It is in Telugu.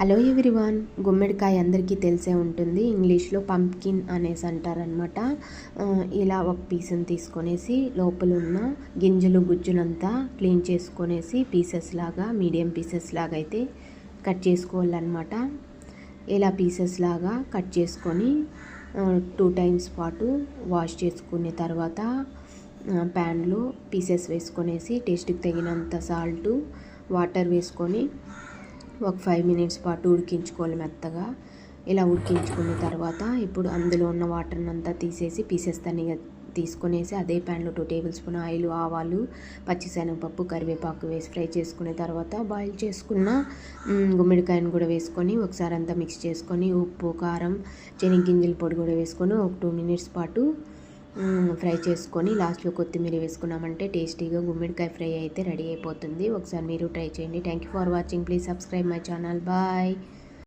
హలో ఎవ్రీవన్, గుమ్మడికాయ అందరికీ తెలిసే ఉంటుంది. ఇంగ్లీష్లో పంప్కిన్ అనేసి అంటారనమాట. ఇలా ఒక పీస్ని తీసుకొనేసి లోపల ఉన్న గింజలు గుజ్జునంతా క్లీన్ చేసుకొనేసి పీసెస్ లాగా, మీడియం పీసెస్ లాగా అయితే కట్ చేసుకోవాలన్నమాట. ఇలా పీసెస్ లాగా కట్ చేసుకొని 2 టైమ్స్ పాటు వాష్ చేసుకున్న తర్వాత ప్యాన్లో పీసెస్ వేసుకొనేసి టేస్ట్కి తగినంత సాల్టు, వాటర్ వేసుకొని ఒక 5 మినిట్స్ పాటు ఉడికించుకోవాలి మెత్తగా. ఇలా ఉడికించుకున్న తర్వాత ఇప్పుడు అందులో ఉన్న వాటర్ని అంతా తీసేసి పీసెస్ తనిగా తీసుకొనేసి అదే ప్యాన్లో 2 టేబుల్ స్పూన్ ఆయిల్, ఆవాలు, పచ్చిశనగపప్పు, కరివేపాకు వేసి ఫ్రై చేసుకున్న తర్వాత బాయిల్ చేసుకున్న గుమ్మడికాయను కూడా వేసుకొని ఒకసారి అంతా మిక్స్ చేసుకొని ఉప్పు, కారం, శనగగింజల పొడి కూడా వేసుకొని ఒక 2 మినిట్స్ పాటు ఫ్రై చేసుకొని లాస్ట్లో కొత్తిమీర వేసుకున్నామంటే టేస్టీగా గుమ్మడికాయ ఫ్రై అయితే రెడీ అయిపోతుంది. ఒకసారి మీరు ట్రై చేయండి. Thank you for watching. Please subscribe my channel. Bye.